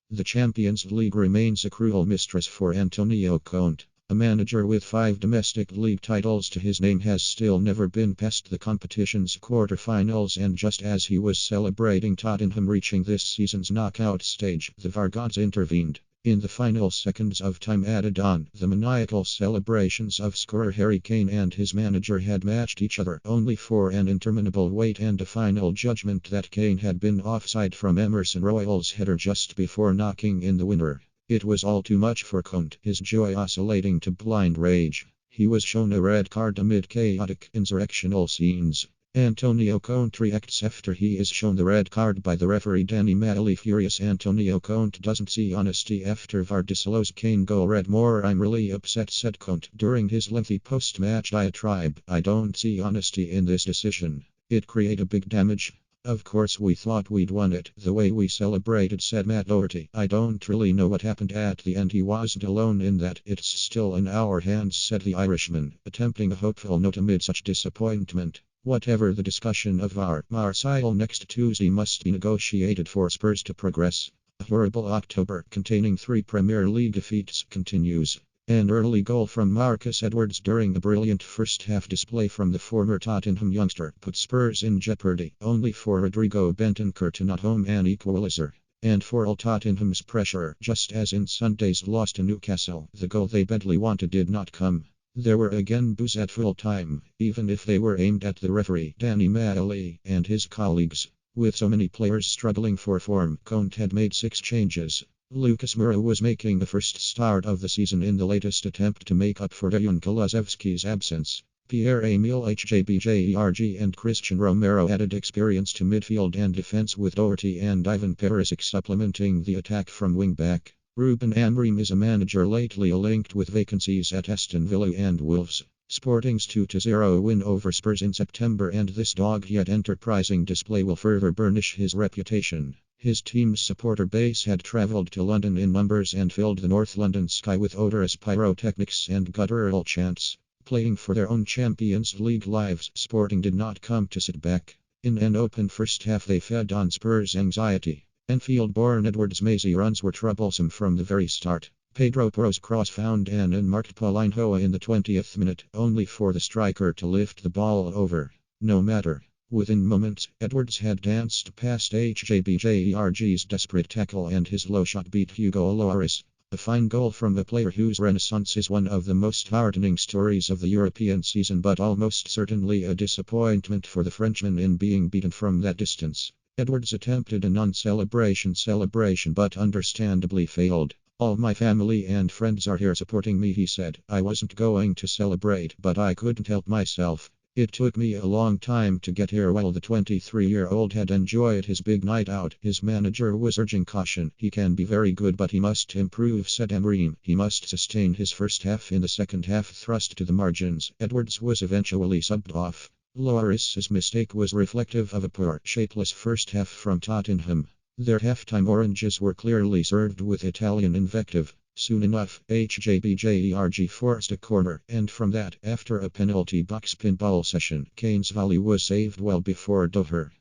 The Champions League remains a cruel mistress for Antonio Conte. A manager with 5 domestic league titles to his name has still never been past the competition's quarter-finals, and just as he was celebrating Tottenham reaching this season's knockout stage, the VAR gods intervened. In the final seconds of time added on, the maniacal celebrations of scorer Harry Kane and his manager had matched each other, only for an interminable wait and a final judgment that Kane had been offside from Emerson Royal's header just before knocking in the winner. It was all too much for Conte, his joy oscillating to blind rage. He was shown a red card amid chaotic insurrectional scenes. Antonio Conte reacts after he is shown the red card by the referee Danny Madeley. Furious Antonio Conte doesn't see honesty after VAR disallows Kane go red. "I'm really upset," said Conte during his lengthy post-match diatribe. "I don't see honesty in this decision. It created big damage. Of course we thought we'd won it. The way we celebrated," said Matt Doherty. "I don't really know what happened at the end. He wasn't alone in that. It's still in our hands," said the Irishman, attempting a hopeful note amid such disappointment. Whatever the discussion of VAR, Marseille next Tuesday must be negotiated for Spurs to progress. A horrible October, containing 3 Premier League defeats, continues. An early goal from Marcus Edwards during a brilliant first-half display from the former Tottenham youngster put Spurs in jeopardy, only for Rodrigo Bentancur to not home an equaliser. And for all Tottenham's pressure, just as in Sunday's loss to Newcastle, the goal they badly wanted did not come. There were again boos at full time, even if they were aimed at the referee, Danny Madeley, and his colleagues. With so many players struggling for form, Conte had made 6 changes. Lucas Moura was making the first start of the season in the latest attempt to make up for Dejan Kulusevski's absence. Pierre-Emile Hjbjerg and Christian Romero added experience to midfield and defense, with Doherty and Ivan Perisic supplementing the attack from wing-back. Ruben Amorim is a manager lately linked with vacancies at Aston Villa and Wolves. Sporting's 2-0 win over Spurs in September and this dog yet enterprising display will further burnish his reputation. His team's supporter base had travelled to London in numbers and filled the North London sky with odorous pyrotechnics and guttural chants. Playing for their own Champions League lives, Sporting did not come to sit back. In an open first half they fed on Spurs' anxiety. Enfield-born Edwards' mazy runs were troublesome from the very start. Pedro Porro's cross found an unmarked Paulinho in the 20th minute, only for the striker to lift the ball over. No matter. Within moments, Edwards had danced past Hjbjerg's desperate tackle and his low shot beat Hugo Lloris. A fine goal from a player whose renaissance is one of the most heartening stories of the European season, but almost certainly a disappointment for the Frenchman in being beaten from that distance. Edwards attempted a non-celebration but understandably failed. "All my family and friends are here supporting me," he said. "I wasn't going to celebrate, but I couldn't help myself. It took me a long time to get here." While the 23-year-old had enjoyed his big night out, his manager was urging caution. "He can be very good, but he must improve," said Amorim. "He must sustain his first half in the second half thrust to the margins." Edwards was eventually subbed off. Lloris's mistake was reflective of a poor, shapeless first half from Tottenham. Their halftime oranges were clearly served with Italian invective. Soon enough, Hjbjerg forced a corner, and from that, after a penalty box pinball session, Kane's volley was saved well before Doher.